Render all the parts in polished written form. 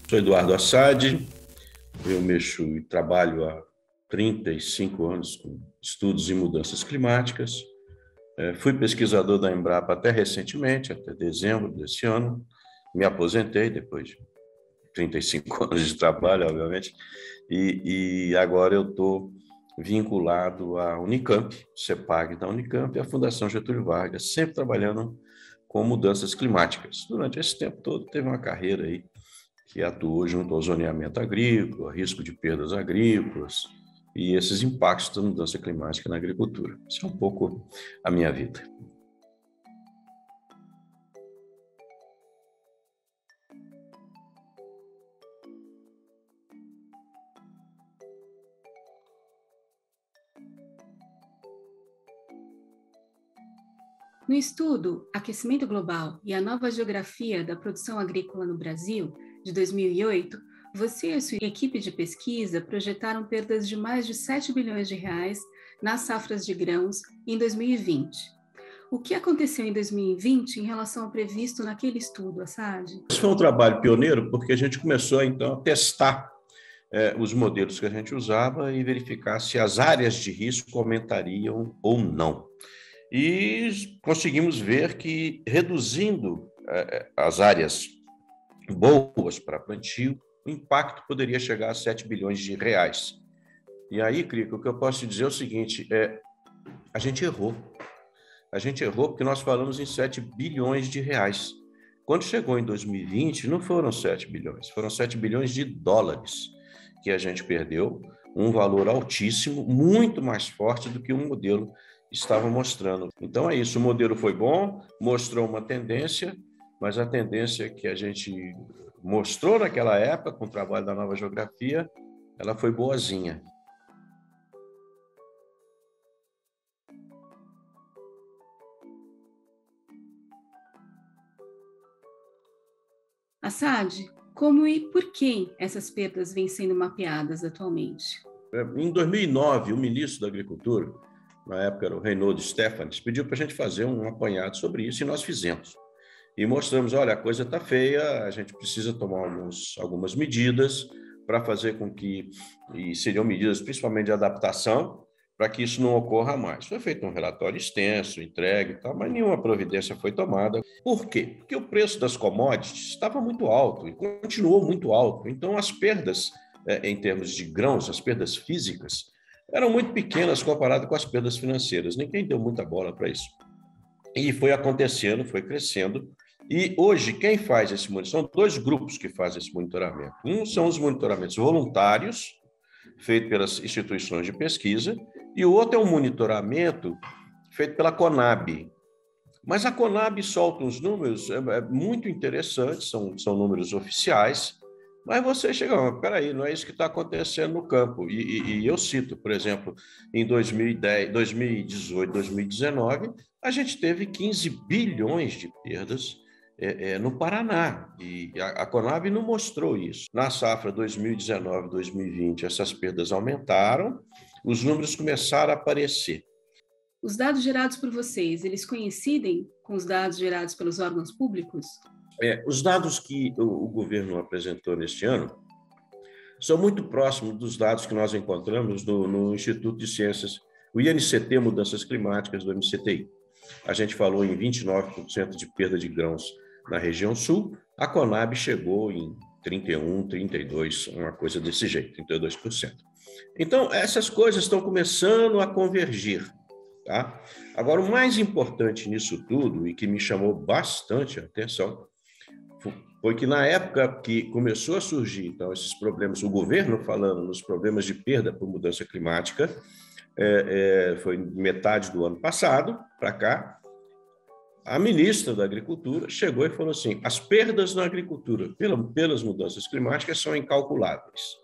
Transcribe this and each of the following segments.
Sou Eduardo Assad, eu mexo e trabalho há 35 anos com estudos em mudanças climáticas. Fui pesquisador da Embrapa até recentemente, até dezembro desse ano. Me aposentei depois de 35 anos de trabalho, obviamente, e agora eu estou vinculado à Unicamp, CEPAG da Unicamp e à Fundação Getúlio Vargas, sempre trabalhando com mudanças climáticas. Durante esse tempo todo, teve uma carreira aí que atuou junto ao zoneamento agrícola, risco de perdas agrícolas e esses impactos da mudança climática na agricultura. Isso é um pouco a minha vida. No estudo Aquecimento Global e a Nova Geografia da Produção Agrícola no Brasil, de 2008, você e a sua equipe de pesquisa projetaram perdas de mais de 7 bilhões de reais nas safras de grãos em 2020. O que aconteceu em 2020 em relação ao previsto naquele estudo, Assad? Esse foi um trabalho pioneiro porque a gente começou, então, a testar os modelos que a gente usava e verificar se as áreas de risco aumentariam ou não. E conseguimos ver que, reduzindo as áreas boas para plantio, o impacto poderia chegar a 7 bilhões de reais. E aí, Crico, o que eu posso te dizer é o seguinte, a gente errou. A gente errou porque nós falamos em 7 bilhões de reais. Quando chegou em 2020, não foram 7 bilhões, foram 7 bilhões de dólares que a gente perdeu, um valor altíssimo, muito mais forte do que o modelo estava mostrando. Então é isso, o modelo foi bom, mostrou uma tendência, mas a tendência que a gente mostrou naquela época, com o trabalho da Nova Geografia, ela foi boazinha. Assad, como e por que essas perdas vêm sendo mapeadas atualmente? Em 2009, o ministro da Agricultura, na época era o Reinaldo Stefanes, pediu para a gente fazer um apanhado sobre isso e nós fizemos. E mostramos, olha, a coisa está feia, a gente precisa tomar algumas medidas para fazer com que, e seriam medidas principalmente de adaptação, para que isso não ocorra mais. Foi feito um relatório extenso, entregue e tal, mas nenhuma providência foi tomada. Por quê? Porque o preço das commodities estava muito alto e continuou muito alto. Então, as perdas em termos de grãos, as perdas físicas, eram muito pequenas comparadas com as perdas financeiras. Ninguém deu muita bola para isso. E foi acontecendo, foi crescendo. E hoje, quem faz esse monitoramento? São dois grupos que fazem esse monitoramento. Um são os monitoramentos voluntários, feito pelas instituições de pesquisa, e o outro é um monitoramento feito pela Conab. Mas a Conab solta uns números muito interessantes, são números oficiais, mas você chega, peraí, não é isso que está acontecendo no campo. E eu cito, por exemplo, em 2010, 2018, 2019, a gente teve 15 bilhões de perdas no Paraná, e a Conab não mostrou isso. Na safra 2019-2020, essas perdas aumentaram, os números começaram a aparecer. Os dados gerados por vocês, eles coincidem com os dados gerados pelos órgãos públicos? Os dados que o governo apresentou neste ano são muito próximos dos dados que nós encontramos no Instituto de Ciências, o INCT Mudanças Climáticas do MCTI. A gente falou em 29% de perda de grãos na região sul, a Conab chegou em 31, 32, uma coisa desse jeito, 32%. Então, essas coisas estão começando a convergir. Tá? Agora, o mais importante nisso tudo, e que me chamou bastante a atenção, foi que na época que começou a surgir então, esses problemas, o governo falando nos problemas de perda por mudança climática, foi metade do ano passado para cá, a ministra da Agricultura chegou e falou assim, as perdas na agricultura pelas mudanças climáticas são incalculáveis.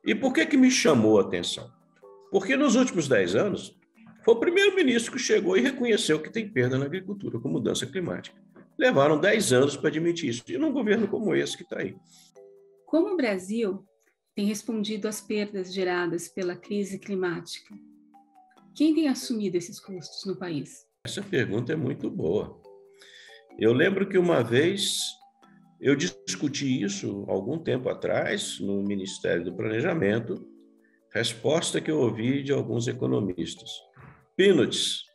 E por que me chamou a atenção? Porque nos últimos 10 anos, foi o primeiro-ministro que chegou e reconheceu que tem perda na agricultura com mudança climática. Levaram 10 anos para admitir isso, e num governo como esse que está aí. Como o Brasil tem respondido às perdas geradas pela crise climática? Quem tem assumido esses custos no país? Essa pergunta é muito boa. Eu lembro que uma vez eu discuti isso algum tempo atrás no Ministério do Planejamento, resposta que eu ouvi de alguns economistas. Peanuts,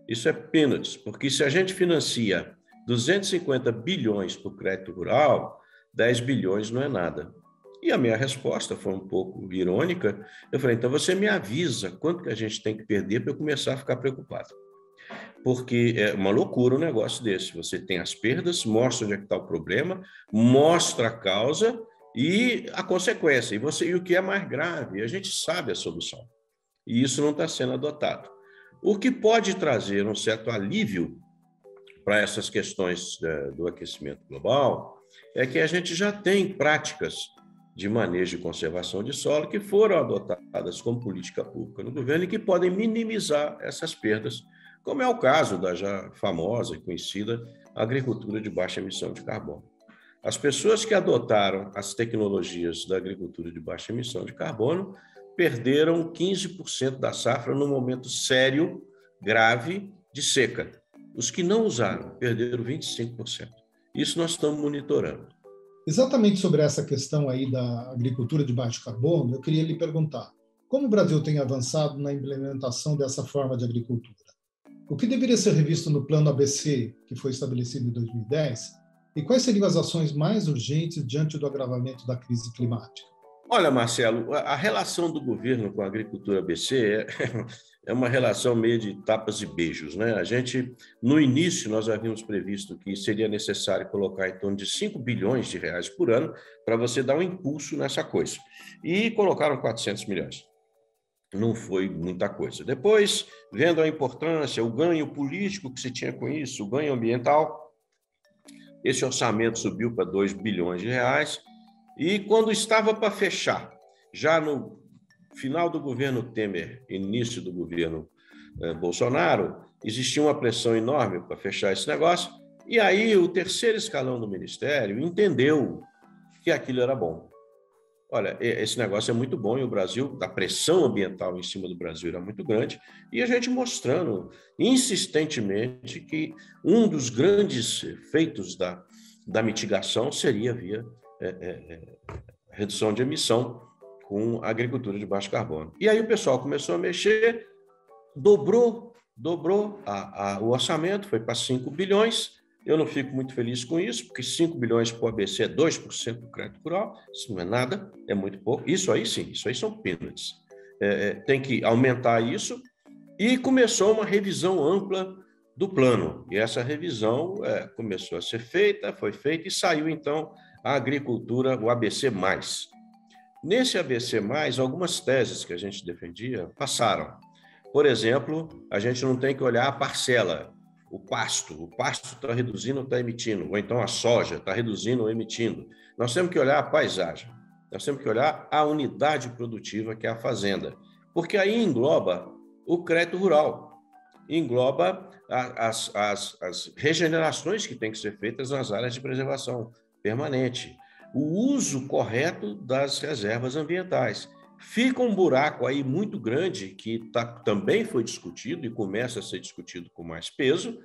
isso é peanuts, porque se a gente financia 250 bilhões para o crédito rural, 10 bilhões não é nada. E a minha resposta foi um pouco irônica. Eu falei, então você me avisa quanto que a gente tem que perder para eu começar a ficar preocupado. Porque é uma loucura um negócio desse. Você tem as perdas, mostra onde é que está o problema, mostra a causa e a consequência. E o que é mais grave, a gente sabe a solução. E isso não está sendo adotado. O que pode trazer um certo alívio para essas questões do aquecimento global é que a gente já tem práticas de manejo e conservação de solo que foram adotadas como política pública no governo e que podem minimizar essas perdas, como é o caso da já famosa e conhecida agricultura de baixa emissão de carbono. As pessoas que adotaram as tecnologias da agricultura de baixa emissão de carbono perderam 15% da safra num momento sério, grave, de seca. Os que não usaram perderam 25%. Isso nós estamos monitorando. Exatamente sobre essa questão aí da agricultura de baixo carbono, eu queria lhe perguntar, como o Brasil tem avançado na implementação dessa forma de agricultura? O que deveria ser revisto no Plano ABC, que foi estabelecido em 2010, e quais seriam as ações mais urgentes diante do agravamento da crise climática? Olha, Marcelo, a relação do governo com a agricultura ABC é uma relação meio de tapas e beijos, né? No início, nós havíamos previsto que seria necessário colocar em torno de 5 bilhões de reais por ano para você dar um impulso nessa coisa. E colocaram 400 milhões. Não foi muita coisa. Depois, vendo a importância, o ganho político que se tinha com isso, o ganho ambiental, esse orçamento subiu para 2 bilhões de reais. E quando estava para fechar, já no final do governo Temer, início do governo Bolsonaro, existia uma pressão enorme para fechar esse negócio. E aí o terceiro escalão do Ministério entendeu que aquilo era bom. Olha, esse negócio é muito bom e o Brasil, a pressão ambiental em cima do Brasil era muito grande, e a gente mostrando insistentemente que um dos grandes feitos da mitigação seria via redução de emissão com a agricultura de baixo carbono. E aí o pessoal começou a mexer, dobrou o orçamento, foi para 5 bilhões. Eu não fico muito feliz com isso, porque 5 bilhões para o ABC é 2% do crédito rural, isso não é nada, é muito pouco. Isso aí sim, isso aí são peanuts. Tem que aumentar isso, e começou uma revisão ampla do plano. E essa revisão começou a ser feita, foi feita, e saiu então a agricultura, o ABC+. Nesse ABC+, algumas teses que a gente defendia passaram. Por exemplo, a gente não tem que olhar a parcela, o pasto está reduzindo ou está emitindo, ou então a soja está reduzindo ou emitindo. Nós temos que olhar a paisagem, nós temos que olhar a unidade produtiva, que é a fazenda, porque aí engloba o crédito rural, engloba as regenerações que têm que ser feitas nas áreas de preservação permanente, o uso correto das reservas ambientais. Fica um buraco aí muito grande que também foi discutido e começa a ser discutido com mais peso,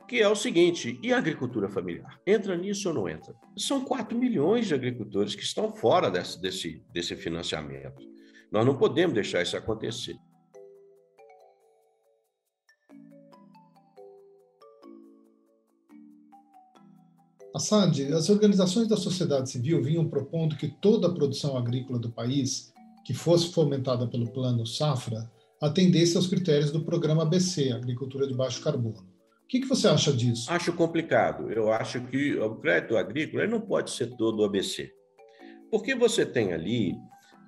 que é o seguinte: e a agricultura familiar? Entra nisso ou não entra? São 4 milhões de agricultores que estão fora desse financiamento. Nós não podemos deixar isso acontecer. Assad, as organizações da sociedade civil vinham propondo que toda a produção agrícola do país, que fosse fomentada pelo Plano Safra, atendesse aos critérios do Programa ABC, Agricultura de Baixo Carbono. O que você acha disso? Acho complicado. Eu acho que o crédito agrícola não pode ser todo o ABC. Porque você tem ali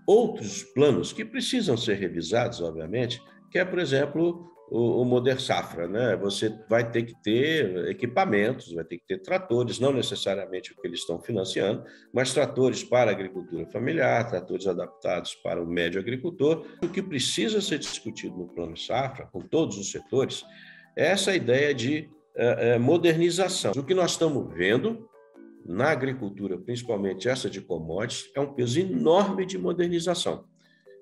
outros planos que precisam ser revisados, obviamente, que é, por exemplo, o Moder Safra, né? Você vai ter que ter equipamentos, vai ter que ter tratores, não necessariamente o que eles estão financiando, mas tratores para a agricultura familiar, tratores adaptados para o médio agricultor. O que precisa ser discutido no Plano Safra, com todos os setores, é essa ideia de modernização. O que nós estamos vendo na agricultura, principalmente essa de commodities, é um peso enorme de modernização.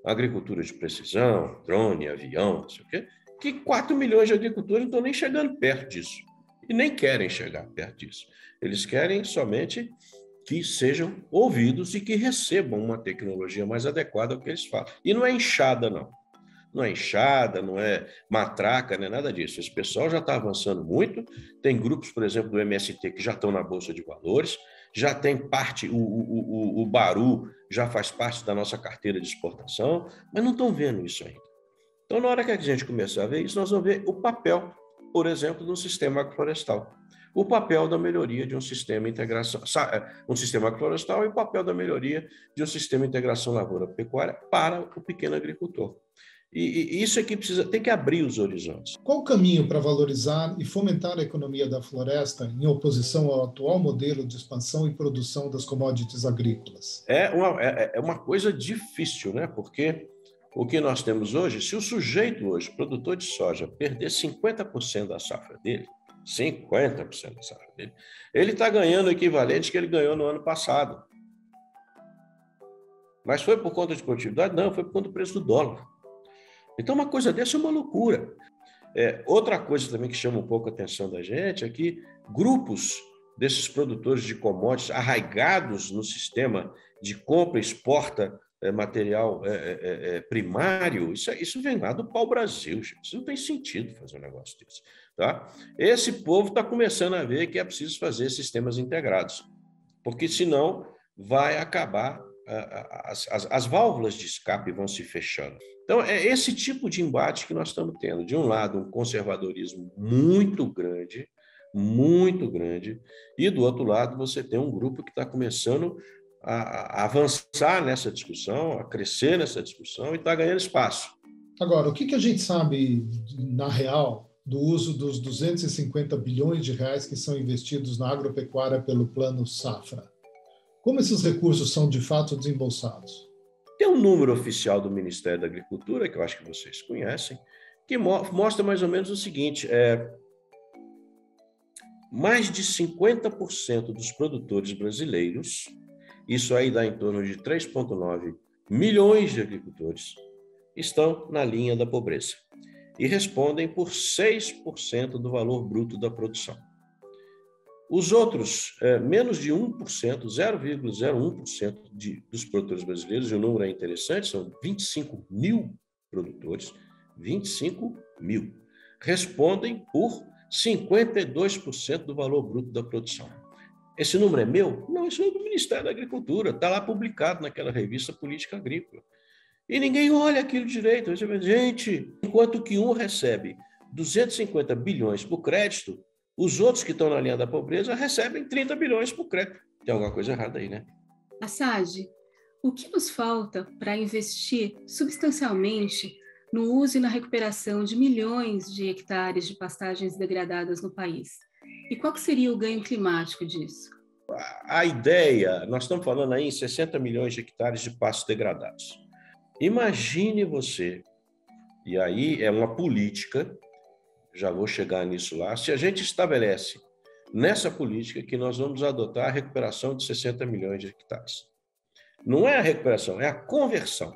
A agricultura de precisão, drone, avião, não sei o quê, que 4 milhões de agricultores não estão nem chegando perto disso. E nem querem chegar perto disso. Eles querem somente que sejam ouvidos e que recebam uma tecnologia mais adequada ao que eles falam. E não é enxada, não. Não é enxada, não é matraca, não é nada disso. Esse pessoal já está avançando muito. Tem grupos, por exemplo, do MST que já estão na Bolsa de Valores, já tem parte, o Baru já faz parte da nossa carteira de exportação, mas não estão vendo isso ainda. Então, na hora que a gente começar a ver isso, nós vamos ver o papel, por exemplo, do sistema agroflorestal. O papel da melhoria de um sistema de integração, um sistema agroflorestal e o papel da melhoria de um sistema de integração lavoura-pecuária para o pequeno agricultor. E isso aqui tem que abrir os horizontes. Qual o caminho para valorizar e fomentar a economia da floresta em oposição ao atual modelo de expansão e produção das commodities agrícolas? É uma coisa difícil, né? Porque o que nós temos hoje, se o sujeito hoje, produtor de soja, perder 50% da safra dele, 50% da safra dele, ele está ganhando o equivalente que ele ganhou no ano passado. Mas foi por conta de produtividade? Não, foi por conta do preço do dólar. Então, uma coisa dessa é uma loucura. Outra coisa também que chama um pouco a atenção da gente é que grupos desses produtores de commodities arraigados no sistema de compra e exporta material primário, isso vem lá do pau-brasil, gente. Isso não tem sentido fazer um negócio desse. Tá? Esse povo está começando a ver que é preciso fazer sistemas integrados, porque senão vai acabar, as válvulas de escape vão se fechando. Então, é esse tipo de embate que nós estamos tendo. De um lado, um conservadorismo muito grande, e do outro lado, você tem um grupo que está começando a avançar nessa discussão, a crescer nessa discussão e está ganhando espaço. Agora, o que a gente sabe, na real, do uso dos 250 bilhões de reais que são investidos na agropecuária pelo Plano Safra? Como esses recursos são, de fato, desembolsados? Tem um número oficial do Ministério da Agricultura, que eu acho que vocês conhecem, que mostra mais ou menos o seguinte: mais de 50% dos produtores brasileiros, isso aí dá em torno de 3,9 milhões de agricultores, estão na linha da pobreza e respondem por 6% do valor bruto da produção. Os outros, menos de 1%, 0,01% dos produtores brasileiros, e o número é interessante, são 25 mil produtores, 25 mil, respondem por 52% do valor bruto da produção. Esse número é meu? Não, esse número é do Ministério da Agricultura, está lá publicado naquela revista Política Agrícola. E ninguém olha aquilo direito. Gente, enquanto que um recebe 250 bilhões por crédito, os outros que estão na linha da pobreza recebem 30 bilhões por crédito. Tem alguma coisa errada aí, né? Assad, o que nos falta para investir substancialmente no uso e na recuperação de milhões de hectares de pastagens degradadas no país? E qual que seria o ganho climático disso? A ideia, nós estamos falando aí em 60 milhões de hectares de pastos degradados. Imagine você, e aí é uma política, já vou chegar nisso lá, se a gente estabelece nessa política que nós vamos adotar a recuperação de 60 milhões de hectares. Não é a recuperação, é a conversão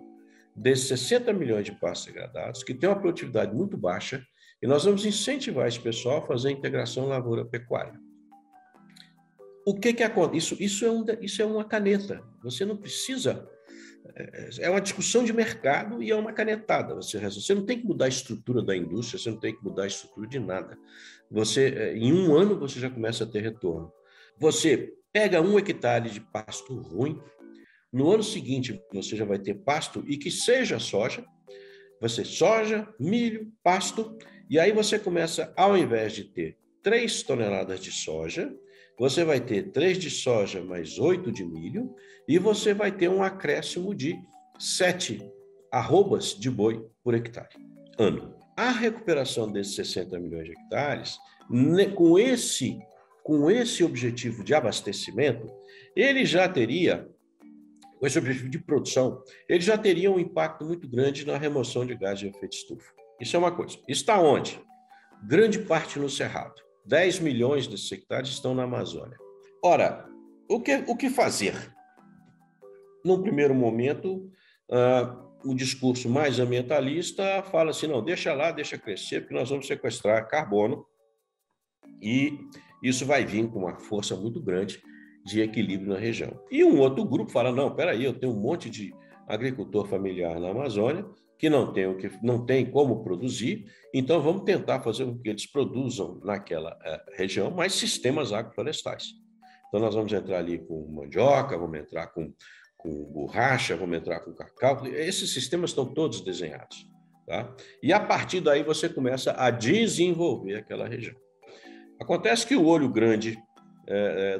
desses 60 milhões de pastos degradados, que tem uma produtividade muito baixa, e nós vamos incentivar esse pessoal a fazer a integração lavoura-pecuária. O que acontece? Isso é uma caneta. Você não precisa... É uma discussão de mercado e é uma canetada. Você não tem que mudar a estrutura da indústria, você não tem que mudar a estrutura de nada. Em um ano, você já começa a ter retorno. Você pega 1 hectare de pasto ruim, no ano seguinte, você já vai ter pasto e que seja soja, vai ser soja, milho, pasto, e aí você começa, ao invés de ter 3 toneladas de soja, você vai ter 3 de soja mais 8 de milho, e você vai ter um acréscimo de 7 arrobas de boi por hectare, ano. A recuperação desses 60 milhões de hectares, com esse objetivo de abastecimento, ele já teria, com esse objetivo de produção, ele já teria um impacto muito grande na remoção de gás de efeito estufa. Isso é uma coisa. Está onde? Grande parte no Cerrado. 10 milhões desses hectares estão na Amazônia. Ora, o que fazer? Num primeiro momento, o discurso mais ambientalista fala assim, não, deixa lá, deixa crescer, porque nós vamos sequestrar carbono e isso vai vir com uma força muito grande de equilíbrio na região. E um outro grupo fala, não, peraí, eu tenho um monte de agricultor familiar na Amazônia que não tem como produzir, então vamos tentar fazer com que eles produzam naquela região mais sistemas agroflorestais. Então nós vamos entrar ali com mandioca, vamos entrar com borracha, vamos entrar com cacau. Esses sistemas estão todos desenhados. Tá? E a partir daí você começa a desenvolver aquela região. Acontece que o olho grande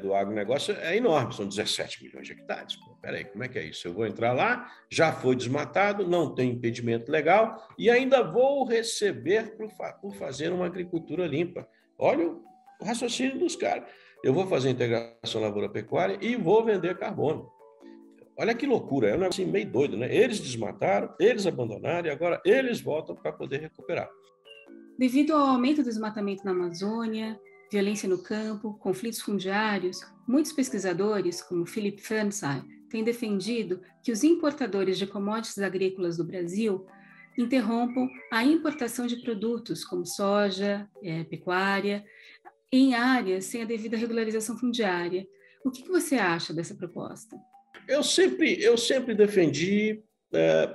do agronegócio é enorme, são 17 milhões de hectares. Peraí, como é que é isso? Eu vou entrar lá, já foi desmatado, não tem impedimento legal e ainda vou receber por fazer uma agricultura limpa. Olha o raciocínio dos caras. Eu vou fazer integração lavoura-pecuária e vou vender carbono. Olha que loucura, é um negócio meio doido, né? Eles desmataram, eles abandonaram e agora eles voltam para poder recuperar. Devido ao aumento do desmatamento na Amazônia, violência no campo, conflitos fundiários, muitos pesquisadores, como Philip Fernsheim, têm defendido que os importadores de commodities agrícolas do Brasil interrompam a importação de produtos como soja, pecuária, em áreas sem a devida regularização fundiária. O que você acha dessa proposta? Eu sempre defendi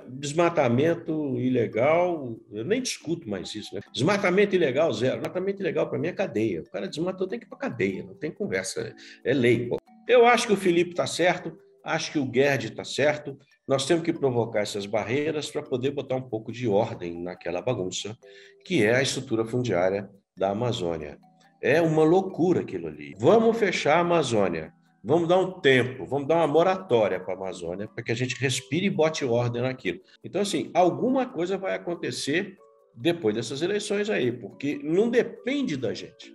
desmatamento ilegal, eu nem discuto mais isso, né? Desmatamento ilegal, zero. Desmatamento ilegal, para mim, é cadeia. O cara desmatou, tem que ir para cadeia, não tem conversa, é lei. Pô. Eu acho que o Felipe está certo, acho que o Gerd está certo. Nós temos que provocar essas barreiras para poder botar um pouco de ordem naquela bagunça, que é a estrutura fundiária da Amazônia. É uma loucura aquilo ali. Vamos fechar a Amazônia. Vamos dar um tempo, vamos dar uma moratória para a Amazônia, para que a gente respire e bote ordem naquilo. Então, assim, alguma coisa vai acontecer depois dessas eleições aí, porque não depende da gente,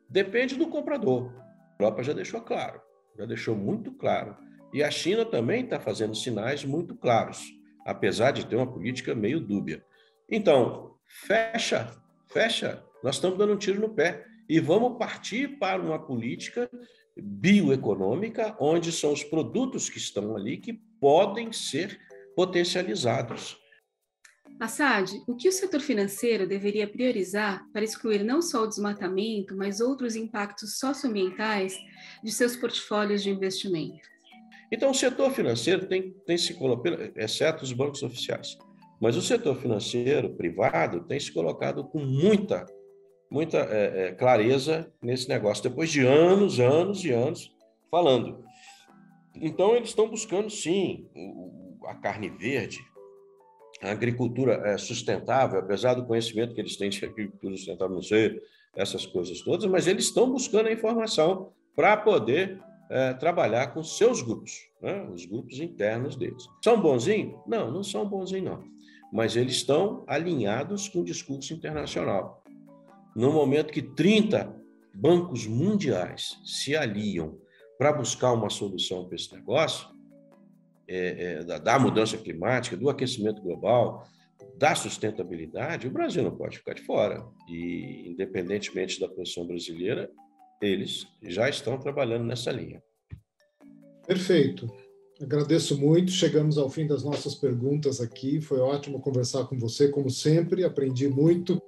depende do comprador. A Europa já deixou claro, já deixou muito claro. E a China também está fazendo sinais muito claros, apesar de ter uma política meio dúbia. Então, fecha, nós estamos dando um tiro no pé e vamos partir para uma política bioeconômica, onde são os produtos que estão ali que podem ser potencializados. Assad, o que o setor financeiro deveria priorizar para excluir não só o desmatamento, mas outros impactos socioambientais de seus portfólios de investimento? Então, o setor financeiro tem se colocado, exceto os bancos oficiais, mas o setor financeiro privado tem se colocado com muita clareza nesse negócio, depois de anos e anos falando. Então, eles estão buscando, sim, a carne verde, a agricultura sustentável, apesar do conhecimento que eles têm de agricultura sustentável, não sei, essas coisas todas, mas eles estão buscando a informação para poder trabalhar com seus grupos, né? Os grupos internos deles. São bonzinhos? Não são bonzinhos, não. Mas eles estão alinhados com o discurso internacional. No momento que 30 bancos mundiais se aliam para buscar uma solução para esse negócio, da mudança climática, do aquecimento global, da sustentabilidade, o Brasil não pode ficar de fora. E, independentemente da posição brasileira, eles já estão trabalhando nessa linha. Perfeito. Agradeço muito. Chegamos ao fim das nossas perguntas aqui. Foi ótimo conversar com você, como sempre. Aprendi muito.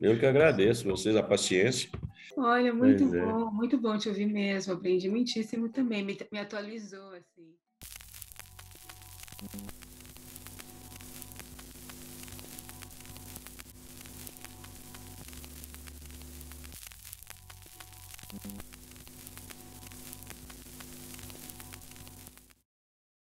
Eu que agradeço vocês a paciência. Olha, muito bom te ouvir mesmo. Aprendi muitíssimo também, me atualizou assim.